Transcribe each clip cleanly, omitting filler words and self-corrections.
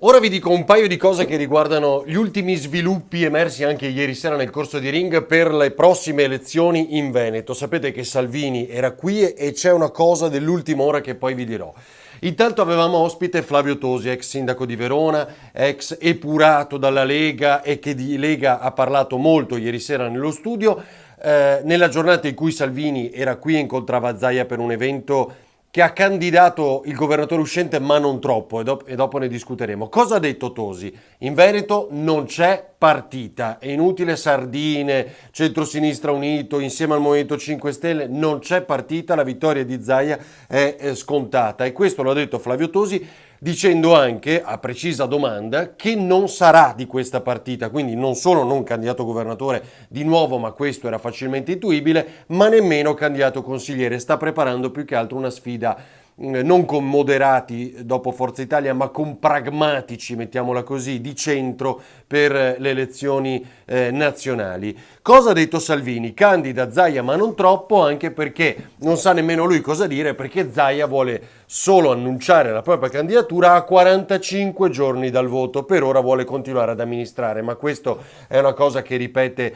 Ora vi dico un paio di cose che riguardano gli ultimi sviluppi emersi anche ieri sera nel corso di Ring per le prossime elezioni in Veneto. Sapete che Salvini era qui e c'è una cosa dell'ultima ora che poi vi dirò. Intanto avevamo ospite Flavio Tosi, ex sindaco di Verona, ex epurato dalla Lega e che di Lega ha parlato molto ieri sera nello studio. Nella giornata in cui Salvini era qui e incontrava Zaia per un evento che ha candidato il governatore uscente, ma non troppo, e dopo ne discuteremo. Cosa ha detto Tosi? In Veneto non c'è partita, è inutile sardine, centrosinistra unito, insieme al Movimento 5 Stelle, non c'è partita, la vittoria di Zaia è scontata. E questo lo ha detto Flavio Tosi, dicendo anche, a precisa domanda, che non sarà di questa partita, quindi non solo non candidato governatore di nuovo, ma questo era facilmente intuibile, ma nemmeno candidato consigliere. Sta preparando più che altro una sfida non con moderati dopo Forza Italia, ma con pragmatici, mettiamola così, di centro per le elezioni nazionali. Cosa ha detto Salvini? Candida Zaia ma non troppo, anche perché non sa nemmeno lui cosa dire, perché Zaia vuole solo annunciare la propria candidatura a 45 giorni dal voto. Per ora vuole continuare ad amministrare, ma questo è una cosa che ripete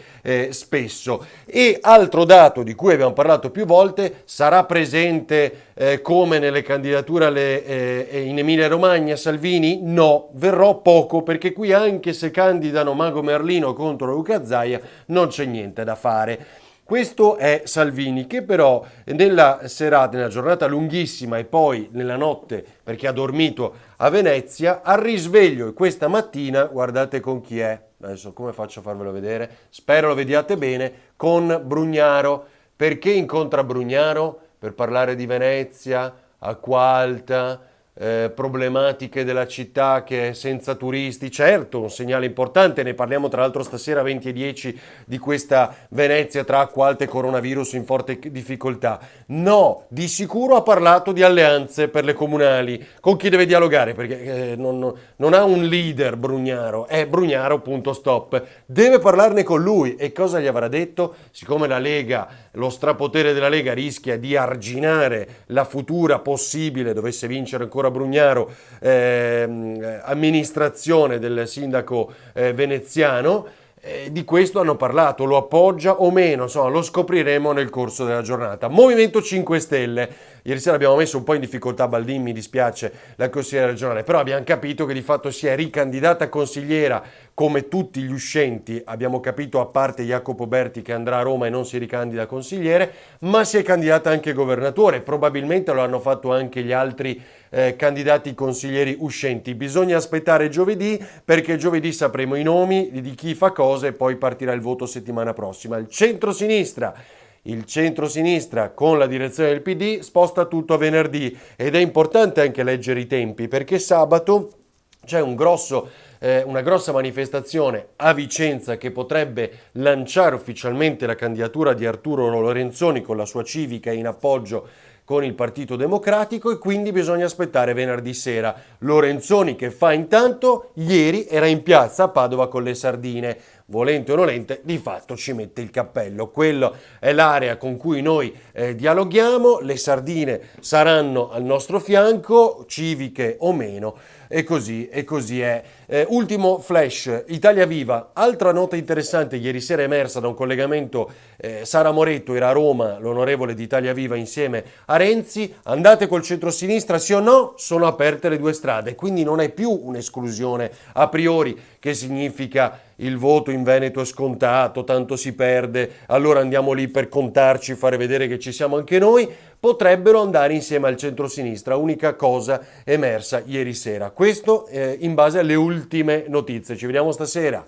spesso. E altro dato di cui abbiamo parlato più volte, sarà presente come nelle candidature in Emilia Romagna Salvini? No, verrò poco, perché qui anche se candidano Mago Merlino contro Luca Zaia non c'è niente da fare. Questo è Salvini, che però nella serata, nella giornata lunghissima e poi nella notte, perché ha dormito a Venezia, al risveglio questa mattina, guardate con chi è, adesso come faccio a farvelo vedere, spero lo vediate bene, con Brugnaro. Perché incontra Brugnaro? Per parlare di Venezia, acqua alta, problematiche della città che è senza turisti. Certo, un segnale importante, ne parliamo tra l'altro stasera 20:10 di questa Venezia tra acqua alta e coronavirus in forte difficoltà. No, di sicuro ha parlato di alleanze per le comunali. Con chi deve dialogare? Perché non ha un leader Brugnaro, è Brugnaro, punto stop. Deve parlarne con lui. E cosa gli avrà detto? Siccome la Lega, lo strapotere della Lega rischia di arginare la futura possibile, dovesse vincere ancora Brugnaro, amministrazione del sindaco veneziano, di questo hanno parlato, lo appoggia o meno, insomma lo scopriremo nel corso della giornata. Movimento 5 Stelle, ieri sera abbiamo messo un po' in difficoltà Baldin, mi dispiace, la consigliera regionale, però abbiamo capito che di fatto si è ricandidata consigliera come tutti gli uscenti, abbiamo capito a parte Jacopo Berti che andrà a Roma e non si ricandida consigliere, ma si è candidata anche governatore, probabilmente lo hanno fatto anche gli altri candidati consiglieri uscenti. Bisogna aspettare giovedì, perché giovedì sapremo i nomi di chi fa cosa e poi partirà il voto settimana prossima. Il centro-sinistra con la direzione del PD sposta tutto a venerdì, ed è importante anche leggere i tempi, perché sabato c'è una grossa manifestazione a Vicenza che potrebbe lanciare ufficialmente la candidatura di Arturo Lorenzoni con la sua civica in appoggio con il Partito Democratico, e quindi bisogna aspettare venerdì sera. Lorenzoni che fa intanto, ieri era in piazza a Padova con le sardine, volente o nolente, di fatto ci mette il cappello. Quello è l'area con cui noi dialoghiamo, le sardine saranno al nostro fianco, civiche o meno, e così è. Ultimo flash, Italia Viva, altra nota interessante ieri sera emersa da un collegamento, Sara Moretto era a Roma, l'onorevole di Italia Viva insieme a Renzi, andate col centro-sinistra sì o no? Sono aperte le due strade, quindi non è più un'esclusione a priori che significa il voto in Veneto è scontato, tanto si perde, allora andiamo lì per contarci, fare vedere che ci siamo anche noi. Potrebbero andare insieme al centro-sinistra, unica cosa emersa ieri sera. Questo in base alle ultime notizie. Ci vediamo stasera.